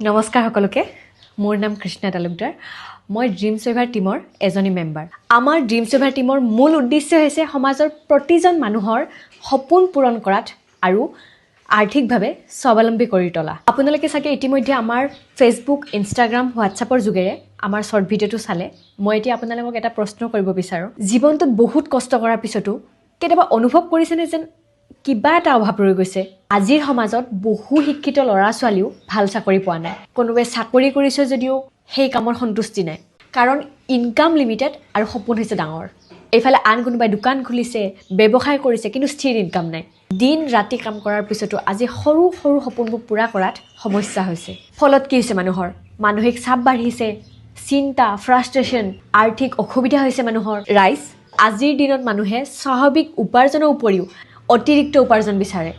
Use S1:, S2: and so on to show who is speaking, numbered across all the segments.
S1: নমস্কাৰ সকলোকে মোৰ নাম কৃষ্ণা তালুকদাৰ মই ড্ৰিম সেভাৰ টিমৰ এজনী মেম্বাৰ আমাৰ ড্ৰিম সেভাৰ টিমৰ মূল উদ্দেশ্য হৈছে সমাজৰ প্ৰতিজন মানুহৰ সপোন পূৰণ কৰাত আৰু আৰ্থিকভাৱে স্বাৱলম্বী কৰি তোলা আপোনালোকে চাগে ইতিমধ্যে আমাৰ ফেসবুক ইনষ্টাগ্ৰাম হোৱাটছআপৰ যোগেৰে আমাৰ শৰ্ট ভিডিঅটো চালে মই এতিয়া আপোনালোকক এটা প্ৰশ্ন কৰিব বিচাৰো জীৱনটোত বহুত কষ্ট কৰাৰ পিছতো কেতিয়াবা অনুভৱ কৰিছেনে যেন কিবা এটা অভাৱ ৰৈ গৈছে আজিৰ সমাজত বহু শিক্ষিত ল'ৰা ছোৱালীও ভাল চাকৰি পোৱা নাই কোনোৱে চাকৰি কৰিছে যদিও সেই কামৰ সন্তুষ্টি নাই কাৰণ ইনকাম লিমিটেড আৰু সপোন হৈছে ডাঙৰ এইফালে আন কোনোবাই দোকান খুলিছে ব্যৱসায় কৰিছে কিন্তু স্থিৰ ইনকাম নাই দিন ৰাতি কাম কৰাৰ পিছতো আজি সৰু সৰু সপোনবোৰ পূৰা কৰাত সমস্যা হৈছে ফলত কি হৈছে মানুহৰ মানসিক চাপ বাঢ়িছে চিন্তা ফ্ৰাষ্ট্ৰেশ্যন আৰ্থিক অসুবিধা হৈছে মানুহৰ ৰাইজ আজিৰ দিনত মানুহে স্বাভাৱিক উপাৰ্জনৰ উপৰিও অতিৰিক্ত উপাৰ্জন বিচাৰে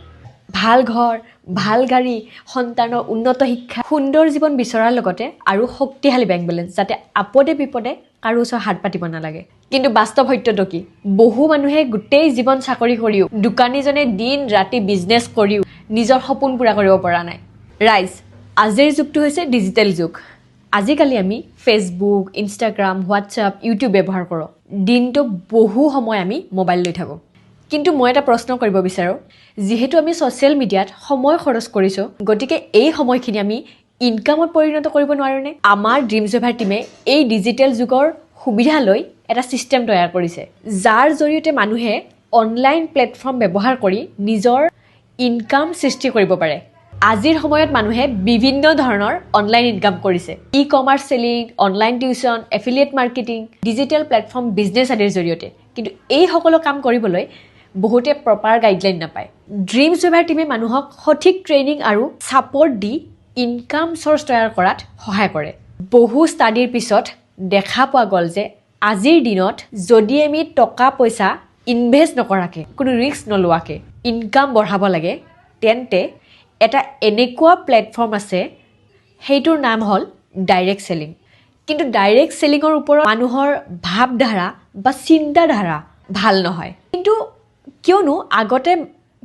S1: ভাল ঘৰ ভাল গাড়ী সন্তানৰ উন্নত শিক্ষা সুন্দৰ জীৱন বিচৰাৰ লগতে আৰু শক্তিশালী বেংক বেলেন্স যাতে আপদে বিপদে কাৰো ওচৰত হাত পাতিব নালাগে কিন্তু বাস্তৱ সত্যটো কি বহু মানুহে গোটেই জীৱন চাকৰি কৰিও দোকানীজনে দিন ৰাতি বিজনেছ কৰিও নিজৰ সপোন পূৰা কৰিব পৰা নাই ৰাইজ আজিৰ যুগটো হৈছে ডিজিটেল যুগ আজিকালি আমি ফেসবুক ইনষ্টাগ্ৰাম হোৱাটছআপ ইউটিউব ব্যৱহাৰ কৰোঁ দিনটো বহু সময় আমি মোবাইল লৈ থাকোঁ কিন্তু মই এটা প্ৰশ্ন কৰিব বিচাৰো যেহেতু আমি সোশ্যাল মিডিয়াত সময় খৰচ কৰিছো গতিকে এই সময়খিনি আমি ইনকামত পৰিণত কৰিব নোৱাৰোনে আমাৰ ড্ৰিম সেভাৰ টিমে এই ডিজিটেল যুগৰ সুবিধা লৈ এটা সিস্টেম তৈয়াৰ কৰিছে যাৰ জৰিয়তে মানুহে অনলাইন প্লেটফৰ্ম ব্যৱহাৰ কৰি নিজৰ ইনকাম সৃষ্টি কৰিব পাৰে আজিৰ সময়ত মানুহে বিভিন্ন ধৰণৰ অনলাইন ইনকাম কৰিছে e commerce selling online tuition affiliate marketing digital platform business আদিৰ জৰিয়তে কিন্তু এই সকলো কাম কৰিবলৈ বহুতে প্ৰপাৰ গাইডলাইন নাপায় ড্ৰিম সেভাৰ টিমে মানুহক সঠিক ট্ৰেইনিং আৰু সাপোৰ্ট দি ইনকাম সোৰ্স তৈয়াৰ কৰাত সহায় কৰে বহু ষ্টাডিৰ পিছত দেখা পোৱা গ'ল যে আজিৰ দিনত যদি আমি টকা পইচা ইনভেষ্ট নকৰাকে কোনো ৰিস্ক নলোৱাকে ইনকাম বঢ়াব লাগে তেন্তে এটা এনেকুৱা প্লেটফৰ্ম আছে সেইটোৰ নাম হ'ল ডাইৰেক্ট সেলিং কিন্তু ডাইৰেক্ট সেলিংৰ ওপৰত মানুহৰ ভাবধাৰা বা চিন্তাধাৰা ভাল নহয় কিন্তু কিয়নো আগতে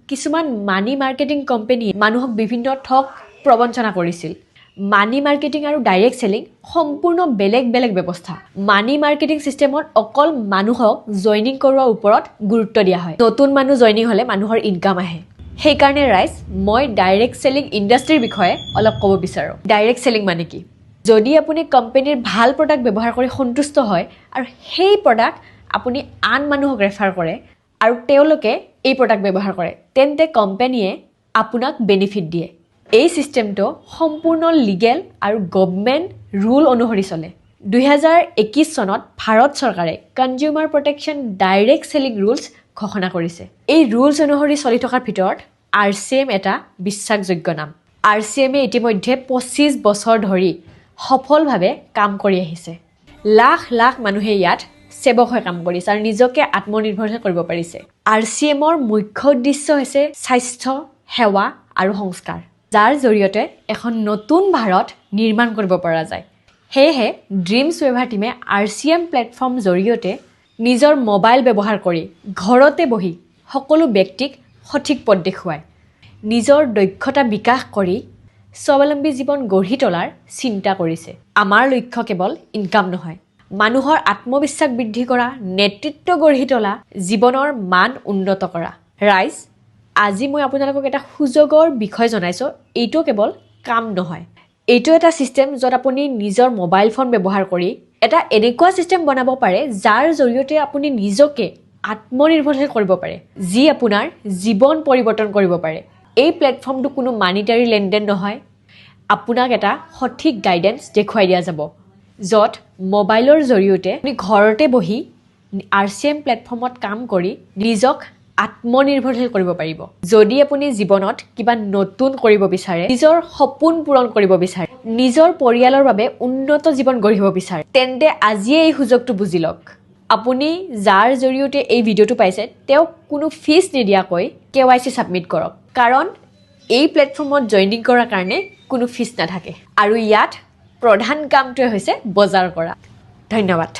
S1: কিছুমান মানি মাৰ্কেটিং কোম্পানী মানুহক বিভিন্ন ঠক প্ৰবঞ্চনা কৰিছিল মানি মাৰ্কেটিং আৰু ডাইৰেক্ট সেলিং সম্পূৰ্ণ বেলেগ বেলেগ ব্যৱস্থা মানি মাৰ্কেটিং সিস্টেমত অকল মানুহক জয়নিং কৰাৰ ওপৰত গুৰুত্ব দিয়া হয় নতুন মানুহ জয়নিং হলে মানুহৰ ইনকাম আহে সেইকাৰণে ৰাইজ মই ডাইৰেক্ট সেলিং ইণ্ডাষ্ট্ৰীৰ বিষয়ে অলপ ক'ব বিচাৰো ডাইৰেক্ট সেলিং মানে কি যদি আপুনি কোম্পানীৰ ভাল প্ৰডাক্ট ব্যৱহাৰ কৰি সন্তুষ্ট হয় আৰু সেই প্ৰডাক্ট আপুনি আন মানুহক ৰেফাৰ কৰে আৰু তেওঁলোকে এই প্ৰডাক্ট ব্যৱহাৰ কৰে তেন্তে কোম্পানীয়ে আপোনাক বেনিফিট দিয়ে এই সিস্টেমটো সম্পূৰ্ণ লিগেল আৰু গভৰ্নমেণ্ট ৰুল অনুসৰি চলে 2021 চনত ভাৰত চৰকাৰে consumer protection direct selling rules ঘোষণা কৰিছে এই ৰুলছ অনুসৰি চলি থকাৰ ভিতৰত RCM এটা বিশ্বাসযোগ্য নাম RCM এ ইতিমধ্যে 25 বছৰ ধৰি সফলভাৱে কাম কৰি আহিছে লাখ লাখ মানুহে ইয়াত সেৱক হৈ কাম কৰিছে আৰু নিজকে আত্মনিৰ্ভৰশীল কৰিব পাৰিছে RCMৰ মুখ্য উদ্দেশ্য হৈছে স্বাস্থ্য সেৱা আৰু সংস্কাৰ যাৰ জৰিয়তে এখন নতুন ভাৰত নিৰ্মাণ কৰিব পৰা যায় সেয়েহে ড্ৰিম সেভাৰ টিমে RCM প্লেটফৰ্ম জৰিয়তে নিজৰ মোবাইল ব্যৱহাৰ কৰি ঘৰতে বহি সকলো ব্যক্তিক সঠিক পথ দেখুৱায় নিজৰ দক্ষতা বিকাশ কৰি স্বাৱলম্বী জীৱন গঢ়ি তোলাৰ চিন্তা কৰিছে আমাৰ লক্ষ্য কেৱল ইনকাম নহয় মানুহৰ আত্মবিশ্বাস বৃদ্ধি কৰা নেতৃত্ব গঢ়ি তোলা জীৱনৰ মান উন্নত কৰা ৰাইজ আজি মই আপোনালোকক এটা সুযোগৰ বিষয় জনাইছো এইটো কেৱল কাম নহয় এইটো এটা সিস্টেম যত আপুনি নিজৰ মোবাইল ফোন ব্যৱহাৰ কৰি এটা এনেকুৱা সিস্টেম বনাব পাৰে যাৰ জৰিয়তে আপুনি নিজকে আত্মনিৰ্ভৰশীল কৰিব পাৰে যি আপোনাৰ জীৱন পৰিৱৰ্তন কৰিব পাৰে এই প্লেটফৰ্মটো কোনো মানিটাৰী লেনদেন নহয় আপোনাক এটা সঠিক গাইডেন্স দেখুৱাই দিয়া যাব যত মোবাইলৰ জৰিয়তে আপুনি ঘৰতে বহি RCM প্লেটফৰ্মত কাম কৰি নিজক আত্মনিৰ্ভৰশীল কৰিব পাৰিব যদি আপুনি জীৱনত কিবা নতুন কৰিব বিচাৰে নিজৰ সপোন পূৰণ কৰিব বিচাৰে নিজৰ পৰিয়ালৰ বাবে উন্নত জীৱন গঢ়িব বিচাৰে তেন্তে আজিয়ে এই সুযোগটো বুজি লওক আপুনি যাৰ জৰিয়তে এই ভিডিঅটো পাইছে তেওঁ কোনো ফিজ নিদিয়াকৈ KYC সাবমিট কৰক কাৰণ এই প্লেটফৰ্মত জয়নিং কৰাৰ কাৰণে কোনো ফিজ নাথাকে আৰু ইয়াত প্ৰধান কামটোৱে হৈছে বজাৰ কৰা ধন্যবাদ